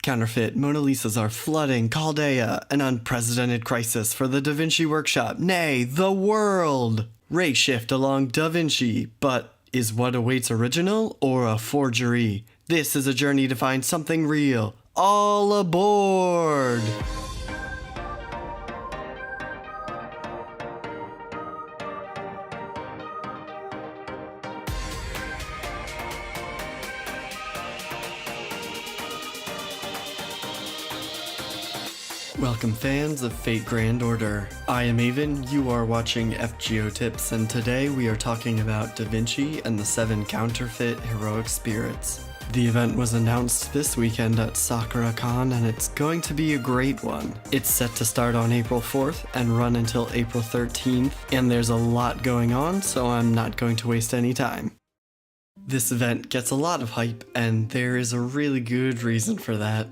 Counterfeit Mona Lisas are flooding Chaldea, an unprecedented crisis for the Da Vinci workshop, nay, the world. Ray shift along Da Vinci, but is what awaits original or a forgery? This is a journey to find something real. All aboard! Welcome fans of Fate Grand Order. I am Avon, you are watching FGO Tips, and today we are talking about Da Vinci and the Seven Counterfeit Heroic Spirits. The event was announced this weekend at SakuraCon, and it's going to be a great one. It's set to start on April 4th and run until April 13th, and there's a lot going on, so I'm not going to waste any time. This event gets a lot of hype, and there is a really good reason for that.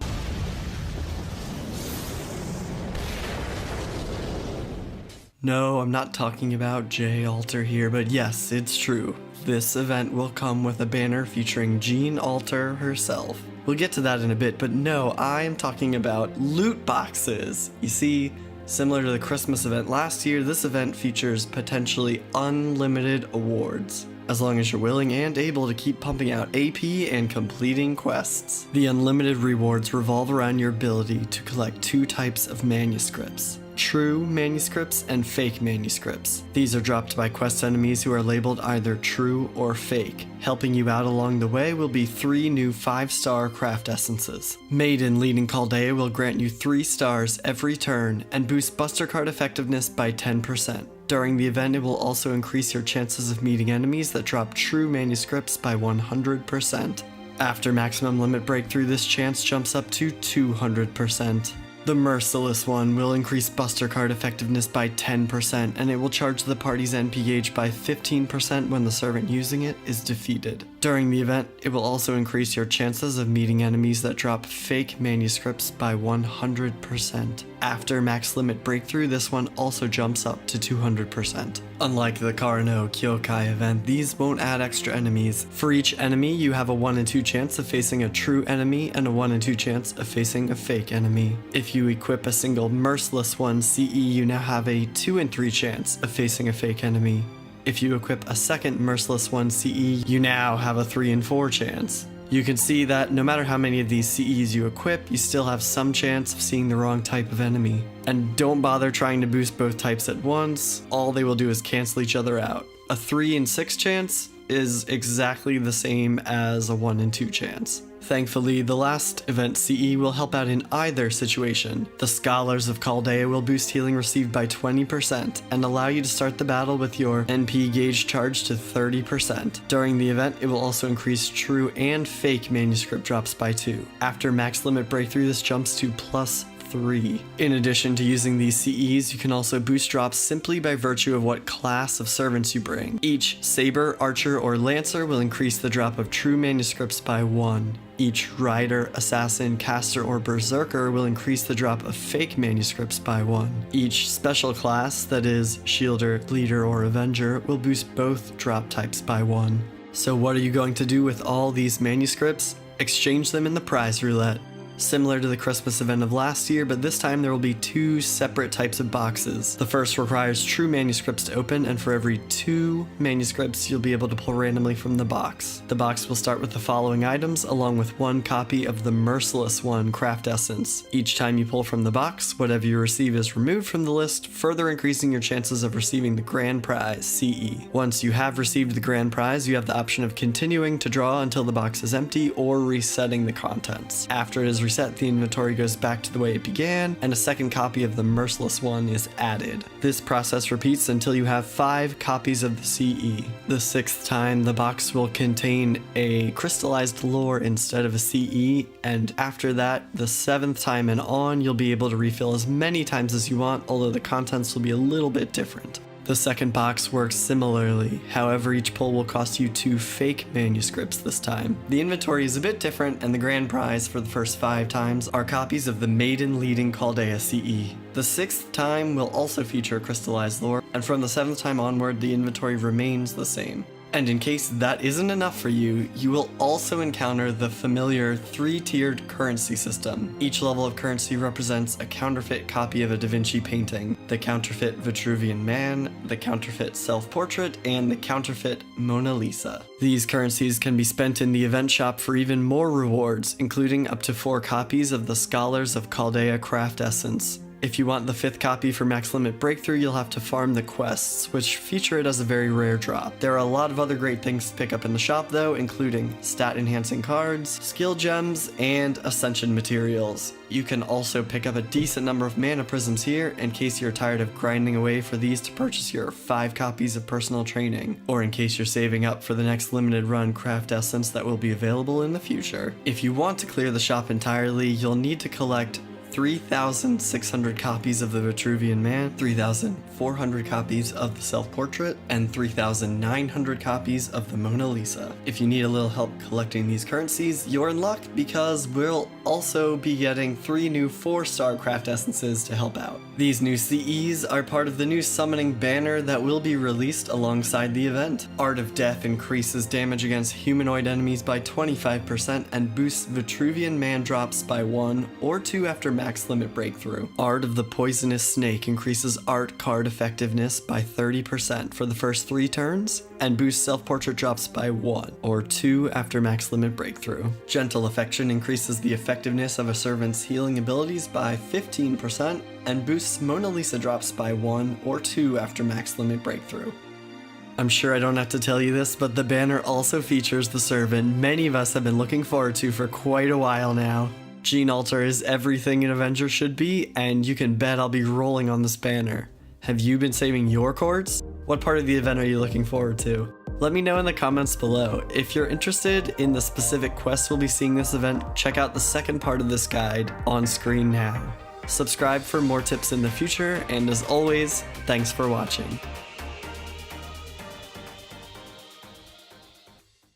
No, I'm not talking about Jeanne Alter here, but yes, it's true. This event will come with a banner featuring Jeanne Alter herself. We'll get to that in a bit, but no, I am talking about loot boxes. You see, similar to the Christmas event last year, this event features potentially unlimited awards, as long as you're willing and able to keep pumping out AP and completing quests. The unlimited rewards revolve around your ability to collect two types of manuscripts: true manuscripts and fake manuscripts. These are dropped by quest enemies who are labeled either true or fake. Helping you out along the way will be 3 new 5-star craft essences. Made in Leading Chaldea will grant you 3 stars every turn and boost buster card effectiveness by 10%. During the event, it will also increase your chances of meeting enemies that drop true manuscripts by 100%. After maximum limit breakthrough, this chance jumps up to 200%. The Merciless one will increase buster card effectiveness by 10%, and it will charge the party's NP gauge by 15% when the servant using it is defeated. During the event, it will also increase your chances of meeting enemies that drop fake manuscripts by 100%. After max limit breakthrough, this one also jumps up to 200%. Unlike the Karano Kyokai event, these won't add extra enemies. For each enemy, you have a 1 in 2 chance of facing a true enemy and a 1 in 2 chance of facing a fake enemy. If you equip a single Merciless one CE, you now have a 2 in 3 chance of facing a fake enemy. If you equip a second Merciless one CE, you now have a 3 in 4 chance. You can see that no matter how many of these CEs you equip, you still have some chance of seeing the wrong type of enemy. And don't bother trying to boost both types at once, all they will do is cancel each other out. A 3 in 6 chance is exactly the same as a 1 in 2 chance. Thankfully, the last event CE will help out in either situation. The Scholars of Chaldea will boost healing received by 20% and allow you to start the battle with your NP gauge charged to 30%. During the event, it will also increase true and fake manuscript drops by 2. After max limit breakthrough, this jumps to +3. In addition to using these CEs, you can also boost drops simply by virtue of what class of servants you bring. Each Saber, Archer, or Lancer will increase the drop of true manuscripts by 1. Each Rider, Assassin, Caster, or Berserker will increase the drop of fake manuscripts by 1. Each special class, that is, Shielder, Leader, or Avenger, will boost both drop types by 1. So what are you going to do with all these manuscripts? Exchange them in the prize roulette. Similar to the Christmas event of last year, but this time there will be 2 separate types of boxes. The first requires true manuscripts to open, and for every 2 manuscripts you'll be able to pull randomly from the box. The box will start with the following items, along with 1 copy of the Merciless one craft essence. Each time you pull from the box, whatever you receive is removed from the list, further increasing your chances of receiving the grand prize, CE. Once you have received the grand prize, you have the option of continuing to draw until the box is empty or resetting the contents. After it is reset, the inventory goes back to the way it began, and a second copy of the Merciless one is added. This process repeats until you have 5 copies of the CE. The 6th time, the box will contain a crystallized lore instead of a CE, and after that, the 7th time and on, you'll be able to refill as many times as you want, although the contents will be a little bit different. The second box works similarly, however each pull will cost you 2 fake manuscripts this time. The inventory is a bit different, and the grand prize for the first 5 times are copies of the Maiden Leading Chaldea CE. The 6th time will also feature crystallized lore, and from the 7th time onward the inventory remains the same. And in case that isn't enough for you, you will also encounter the familiar 3-tiered currency system. Each level of currency represents a counterfeit copy of a Da Vinci painting, the counterfeit Vitruvian Man, the counterfeit self-portrait, and the counterfeit Mona Lisa. These currencies can be spent in the event shop for even more rewards, including up to 4 copies of the Scholars of Chaldea Craft Essence. If you want the 5th copy for Max Limit Breakthrough, you'll have to farm the quests, which feature it as a very rare drop. There are a lot of other great things to pick up in the shop though, including stat-enhancing cards, skill gems, and ascension materials. You can also pick up a decent number of mana prisms here in case you're tired of grinding away for these to purchase your 5 copies of personal training, or in case you're saving up for the next limited run craft essence that will be available in the future. If you want to clear the shop entirely, you'll need to collect 3,600 copies of the Vitruvian Man, 3,400 copies of the self-portrait, and 3,900 copies of the Mona Lisa. If you need a little help collecting these currencies, you're in luck because we'll also be getting 3 new 4-star craft essences to help out. These new CEs are part of the new summoning banner that will be released alongside the event. Art of Death increases damage against humanoid enemies by 25% and boosts Vitruvian Man drops by 1 or 2 after Max Limit Breakthrough. Art of the Poisonous Snake increases art card effectiveness by 30% for the first 3 turns, and boosts self-portrait drops by 1 or 2 after Max Limit Breakthrough. Gentle Affection increases the effectiveness of a servant's healing abilities by 15%, and boosts Mona Lisa drops by 1 or 2 after Max Limit Breakthrough. I'm sure I don't have to tell you this, but the banner also features the servant many of us have been looking forward to for quite a while now. Jeanne Alter is everything an Avenger should be, and you can bet I'll be rolling on this banner. Have you been saving your cords? What part of the event are you looking forward to? Let me know in the comments below. If you're interested in the specific quests we'll be seeing this event, check out the second part of this guide on screen now. Subscribe for more tips in the future, and as always, thanks for watching.